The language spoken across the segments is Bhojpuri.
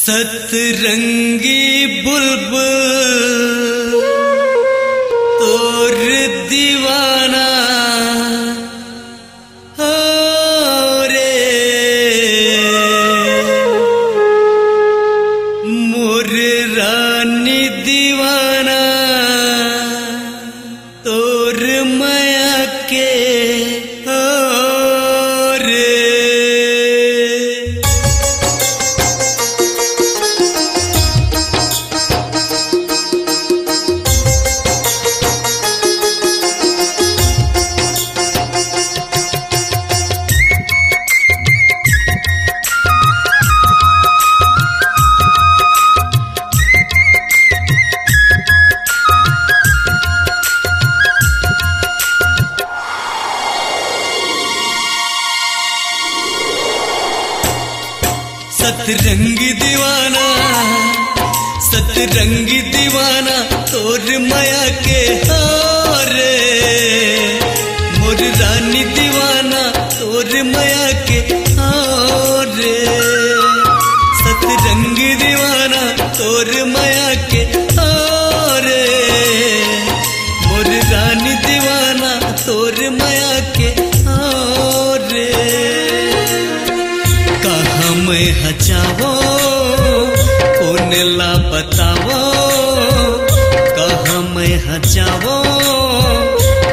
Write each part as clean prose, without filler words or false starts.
सतरंगी बुलबुल और दीवाना हो रे मोर रानी दीवाना तोर माया के हो रे। सतरंगी दीवाना सतरंगी दीवाना तोर माया के हो रे मोर रानी दीवाना तोर माया के हो रे। सतरंगी दीवाना तोर माया के हो रे मोर रानी दीवाना तोर माया के हो रे। कहाँ मैं हचावो कौन ला बतावो कहाँ मैं हचावो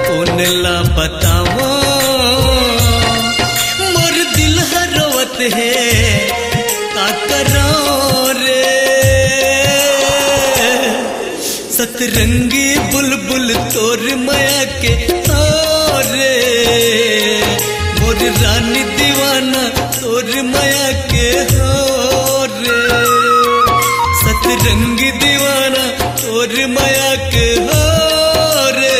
कौन ला बतावो मोर दिल हरोवत है का करो रे। सतरंगी बुलबुल तोर माया के हो रे मोर रानी दीवाना तोर माया के हो रे। सतरंगी दीवाना तोर माया के हो रे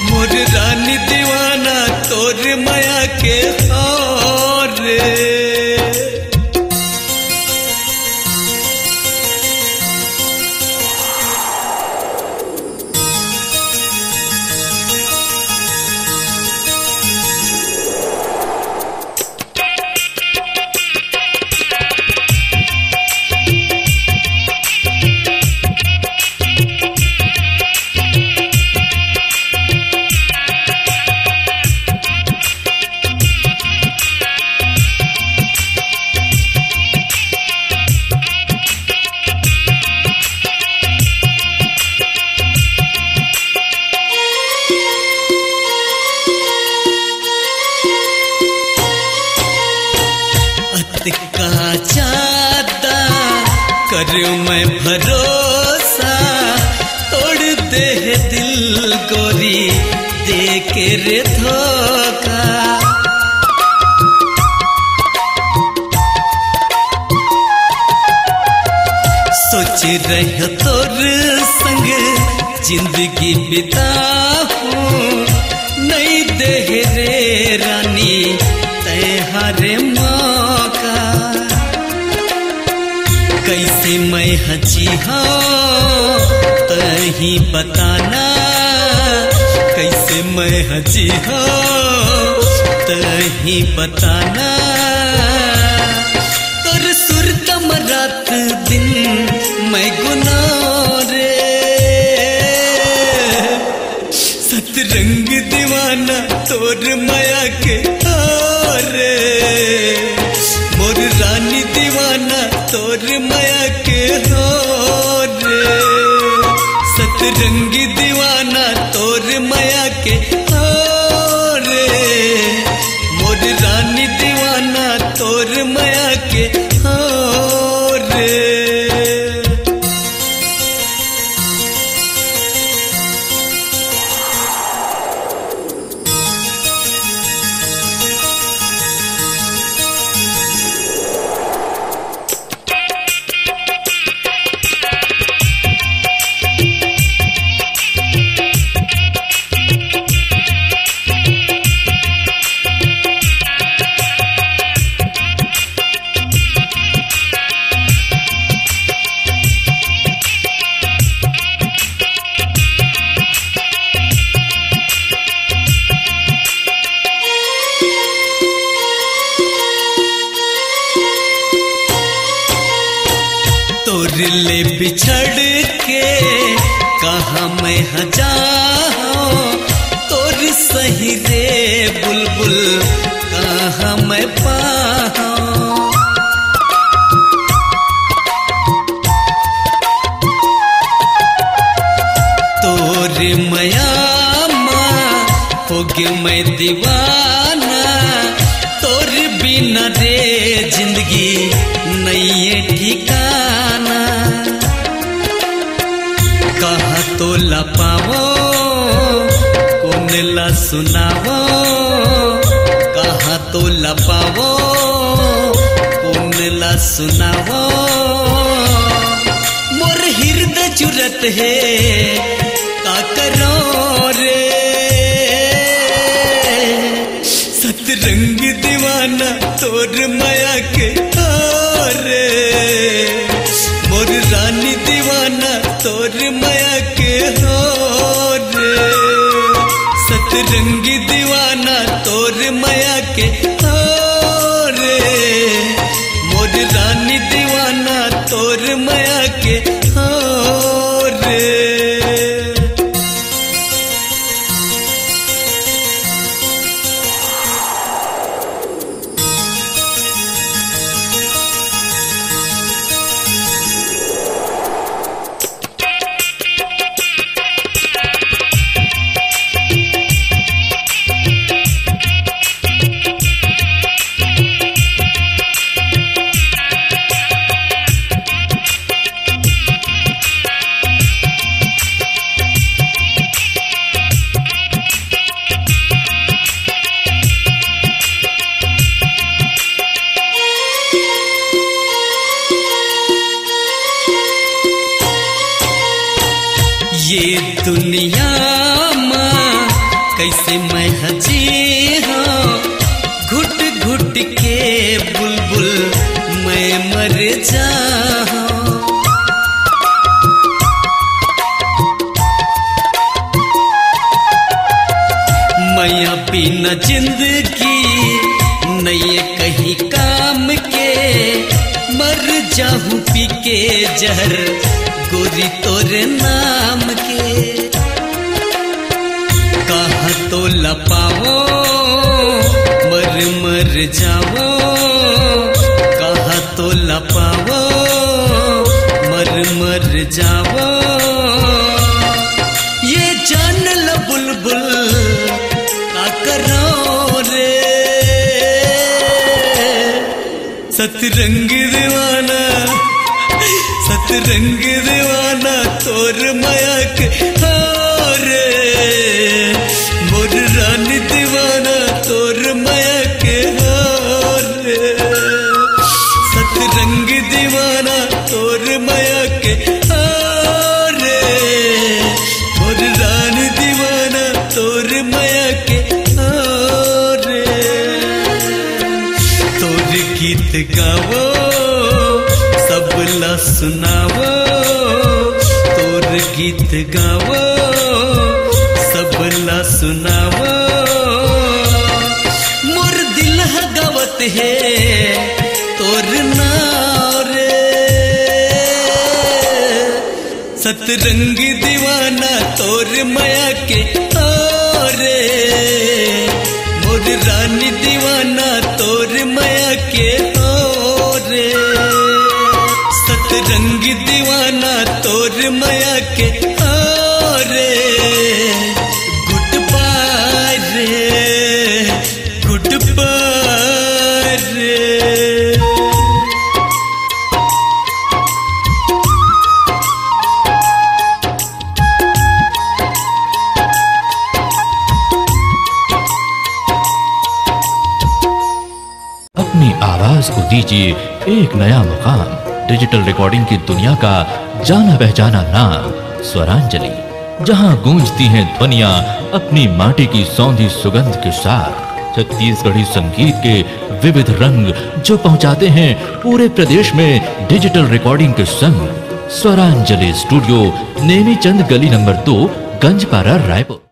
मोर रानी दीवाना तोर माया के हो रे। का चाहता कर मैं भरोसा तोड़ दे दिल गोरी दे के रे धोखा। सोच रहे तोर संग जिंदगी बिताऊं नहीं दे रे रानी तय हरे मौका। कैसे मैं हंची हाँ तही बताना कैसे मैं हंची हाँ तही बताना। तोर सुर कम रात दिन मैं गुना रे। सतरंग दीवाना तोर माया के हो रे मोर रानी दीवाना तोर माया के हो रे। सतरंगी दीवाना तोर माया के हो रे मोर रानी दीवाना तोर माया के हो रे। ले बिछड़ के कहाँ मैं जाऊं, तोर सही रे बुलबुल कहाँ मैं पाऊं। तोर माया होगे मैं दीवाना, तोर बिना रे जिंदगी नहीं है ठिकाना। कहाँ तो लपावो कौन ला सुनावो, कहाँ तो लपावो कौन ला सुनावो। मोर हृदय जुरत है का करो रे, सतरंग दीवाना तोर माया के रे। मोर रानी दीवाना तोर माया के हो रे, सतरंग दीवाना तोर माया के हो रे। मोर रानी दीवाना तोर माया के हो रे। ये दुनिया माँ कैसे मैं हजी हूँ, घुट घुट के बुलबुल मैं मर जाऊँ। मैया बिना जिंदगी नहीं कहीं काम के, मर जाऊँ पी के जहर गोरी तोरे नाम के। कहाँ तो लपावो मर मर जावो, कहाँ तो लपावो मर मर जावो। ये जान ल बुलबुल का करो रे, सतरंग दीवाना सतरंग दीवाना तोर माया के हो रे। मोर रानी दीवाना तोर माया के हो रे, सतरंग दीवाना तोर माया के हो रे। मोर रानी दीवाना तोर माया के हो रे। तोर गीत गावो सबला सुनावो, तोर गीत गावो सबला सुनावो। मोर दिल गावत है तोर नाव रे, सतरंग दीवाना तोर माया के हो रे। मोर रानी दीवाना तोर माया के हो रे, सतरंग दीवाना तोर माया के हो रे। गुड बाय रे, गुड बाय रे। अपनी आवाज को दीजिए एक नया मुकाम। डिजिटल रिकॉर्डिंग की दुनिया का जाना पहचाना नाम स्वरांजलि, जहां गूंजती हैं ध्वनियां अपनी माटी की सौंधी सुगंध के साथ। छत्तीसगढ़ी संगीत के विविध रंग जो पहुंचाते हैं पूरे प्रदेश में डिजिटल रिकॉर्डिंग के संग। स्वरांजलि स्टूडियो, नेमीचंद गली नंबर 2, गंजपारा, रायपुर।